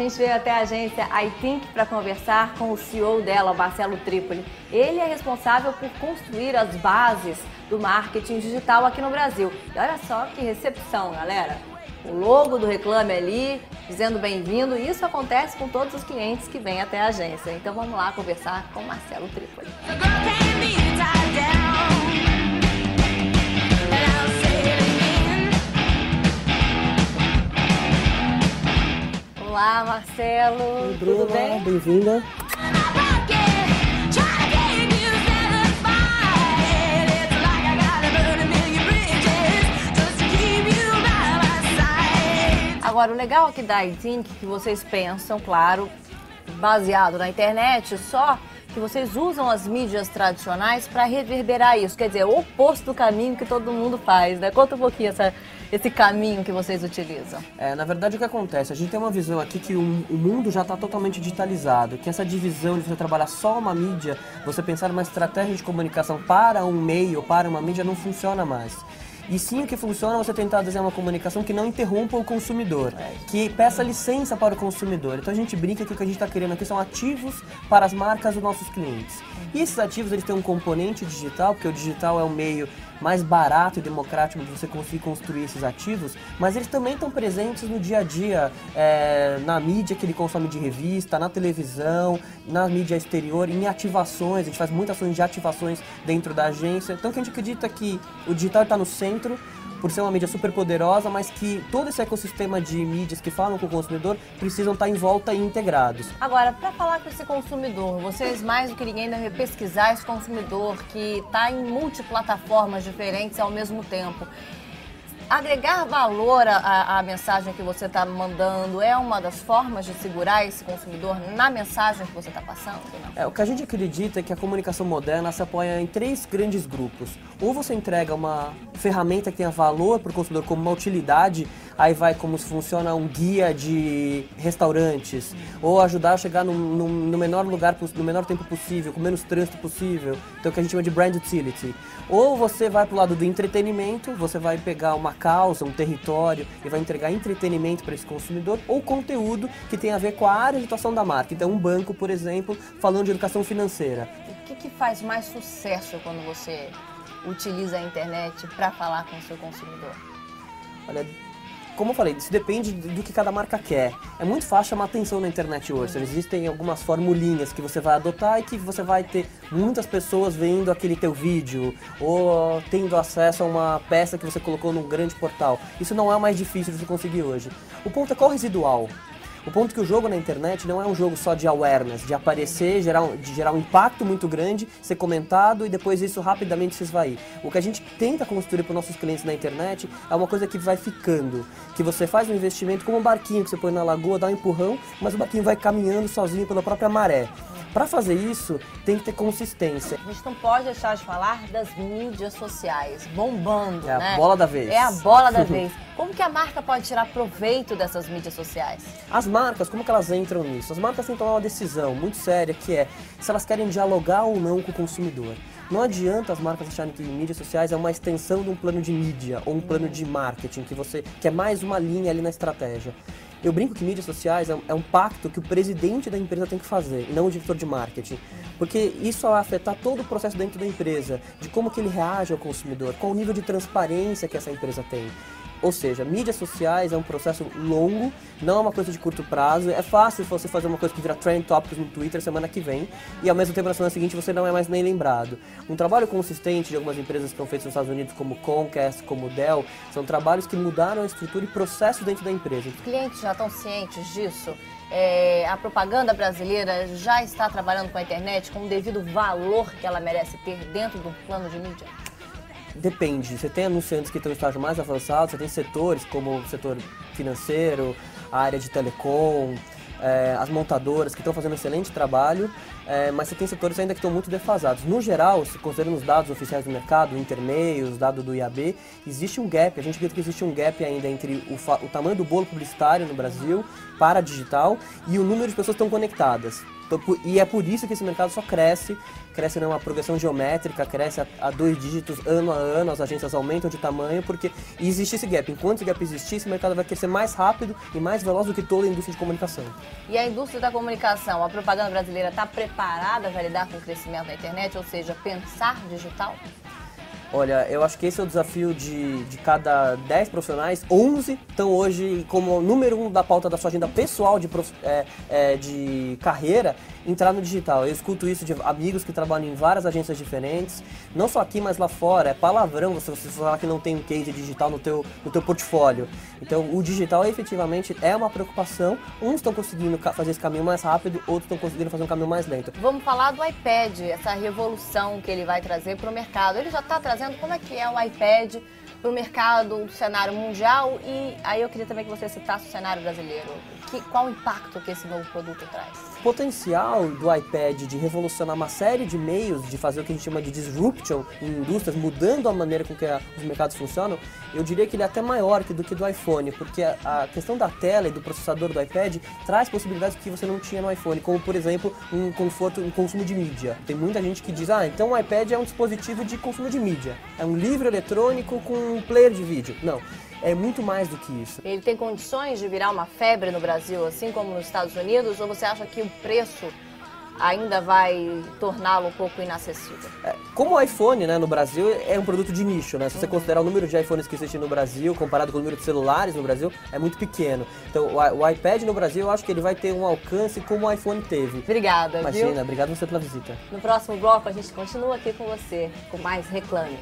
A gente veio até a agência iThink para conversar com o CEO dela, Marcelo Tripoli. Ele é responsável por construir as bases do marketing digital aqui no Brasil. E olha só que recepção, galera. O logo do Reclame ali, dizendo bem-vindo. E isso acontece com todos os clientes que vêm até a agência. Então vamos lá conversar com Marcelo Tripoli. Olá, Marcelo. Oi, Bruna, tudo bem? Bem-vinda. Agora, o legal aqui da iThink que vocês pensam, claro, baseado na internet, só que vocês usam as mídias tradicionais para reverberar isso. Quer dizer, o oposto do caminho que todo mundo faz, né? Conta um pouquinho esse caminho que vocês utilizam. Na verdade, o que acontece? A gente tem uma visão aqui que o mundo já está totalmente digitalizado, que essa divisão de você trabalhar só uma mídia, você pensar numa estratégia de comunicação para um meio, para uma mídia, não funciona mais. E sim, o que funciona é você tentar desenhar uma comunicação que não interrompa o consumidor, que peça licença para o consumidor. Então a gente brinca que o que a gente está querendo aqui são ativos para as marcas dos nossos clientes. E esses ativos, eles têm um componente digital, porque o digital é o meio mais barato e democrático de você conseguir construir esses ativos, mas eles também estão presentes no dia a dia, na mídia que ele consome de revista, na televisão, na mídia exterior, em ativações. A gente faz muitas ações de ativações dentro da agência. Então, que a gente acredita que o digital está no centro, por ser uma mídia super poderosa, mas que todo esse ecossistema de mídias que falam com o consumidor precisam estar em volta e integrados. Agora, para falar com esse consumidor, vocês mais do que ninguém devem pesquisar esse consumidor que está em multiplataformas diferentes ao mesmo tempo. Agregar valor à mensagem que você está mandando é uma das formas de segurar esse consumidor na mensagem que você está passando? Não? O que a gente acredita é que a comunicação moderna se apoia em 3 grandes grupos. Ou você entrega uma ferramenta que tenha valor para o consumidor como uma utilidade, aí vai como se funciona um guia de restaurantes, ou ajudar a chegar no menor lugar, no menor tempo possível, com menos trânsito possível, então o que a gente chama de brand utility. Ou você vai para o lado do entretenimento, você vai pegar uma causa, um território e vai entregar entretenimento para esse consumidor, ou conteúdo que tem a ver com a área de atuação da marca. Então um banco, por exemplo, falando de educação financeira. O que faz mais sucesso quando você utiliza a internet para falar com o seu consumidor? Olha, como eu falei, isso depende do que cada marca quer. É muito fácil chamar atenção na internet hoje. Existem algumas formulinhas que você vai adotar e que você vai ter muitas pessoas vendo aquele teu vídeo ou tendo acesso a uma peça que você colocou num grande portal. Isso não é mais difícil de você conseguir hoje. O ponto é qual residual. O ponto é que o jogo na internet não é um jogo só de awareness, de aparecer, de gerar um impacto muito grande, ser comentado e depois isso rapidamente se esvair. O que a gente tenta construir para os nossos clientes na internet é uma coisa que vai ficando, que você faz um investimento como um barquinho que você põe na lagoa, dá um empurrão, mas o barquinho vai caminhando sozinho pela própria maré. Para fazer isso, tem que ter consistência. A gente não pode deixar de falar das mídias sociais, bombando, né? É a bola da vez. É a bola da vez. Como que a marca pode tirar proveito dessas mídias sociais? As marcas, como que elas entram nisso? As marcas têm que tomar uma decisão muito séria, que é se elas querem dialogar ou não com o consumidor. Não adianta as marcas acharem que mídias sociais é uma extensão de um plano de mídia ou um plano de marketing, que é mais uma linha ali na estratégia. Eu brinco que mídias sociais é um pacto que o presidente da empresa tem que fazer, e não o diretor de marketing. Porque isso vai afetar todo o processo dentro da empresa, de como que ele reage ao consumidor, qual o nível de transparência que essa empresa tem. Ou seja, mídias sociais é um processo longo, não é uma coisa de curto prazo. É fácil você fazer uma coisa que vira trend topics no Twitter semana que vem e ao mesmo tempo na semana seguinte você não é mais nem lembrado. Um trabalho consistente de algumas empresas que estão feitas nos Estados Unidos, como Comcast, como Dell, são trabalhos que mudaram a estrutura e processos dentro da empresa. Os clientes já estão cientes disso? A propaganda brasileira já está trabalhando com a internet com o devido valor que ela merece ter dentro do plano de mídia? Depende, você tem anunciantes que estão em estágio mais avançado, você tem setores como o setor financeiro, a área de telecom, as montadoras que estão fazendo um excelente trabalho, mas você tem setores ainda que estão muito defasados. No geral, se considerando os dados oficiais do mercado, o Intermeio, os dados do IAB, existe um gap, a gente acredita que existe um gap ainda entre o tamanho do bolo publicitário no Brasil para digital e o número de pessoas que estão conectadas. E é por isso que esse mercado só cresce numa progressão geométrica, cresce a 2 dígitos ano a ano, as agências aumentam de tamanho, porque existe esse gap. Enquanto esse gap existir, esse mercado vai crescer mais rápido e mais veloz do que toda a indústria de comunicação. E a indústria da comunicação, a propaganda brasileira está preparada para lidar com o crescimento da internet, ou seja, pensar digital? Olha, eu acho que esse é o desafio de cada 10 profissionais, 11 estão hoje como número 1 da pauta da sua agenda pessoal de carreira, entrar no digital. Eu escuto isso de amigos que trabalham em várias agências diferentes, não só aqui, mas lá fora. É palavrão você falar que não tem um case digital no teu portfólio. Então, o digital efetivamente é uma preocupação. Uns estão conseguindo fazer esse caminho mais rápido, outros estão conseguindo fazer um caminho mais lento. Vamos falar do iPad, essa revolução que ele vai trazer para o mercado. Ele já está trazendo como é que é o iPad para o mercado, o cenário mundial, e aí eu queria também que você citasse o cenário brasileiro. Qual o impacto que esse novo produto traz? O potencial do iPad de revolucionar uma série de meios, de fazer o que a gente chama de disruption em indústrias, mudando a maneira com que os mercados funcionam, eu diria que ele é até maior do que do iPhone, porque a questão da tela e do processador do iPad traz possibilidades que você não tinha no iPhone, como, por exemplo, um consumo de mídia. Tem muita gente que diz, então o iPad é um dispositivo de consumo de mídia, é um livro eletrônico com um player de vídeo. Não. É muito mais do que isso. Ele tem condições de virar uma febre no Brasil, assim como nos Estados Unidos, ou você acha que o preço ainda vai torná-lo um pouco inacessível? Como o iPhone, né, no Brasil, é um produto de nicho, né? Se você considerar o número de iPhones que existem no Brasil, comparado com o número de celulares no Brasil, é muito pequeno. Então, o iPad no Brasil, eu acho que ele vai ter um alcance como o iPhone teve. Obrigada, Imagina, viu? Obrigado você pela visita. No próximo bloco, a gente continua aqui com você, com mais Reclame.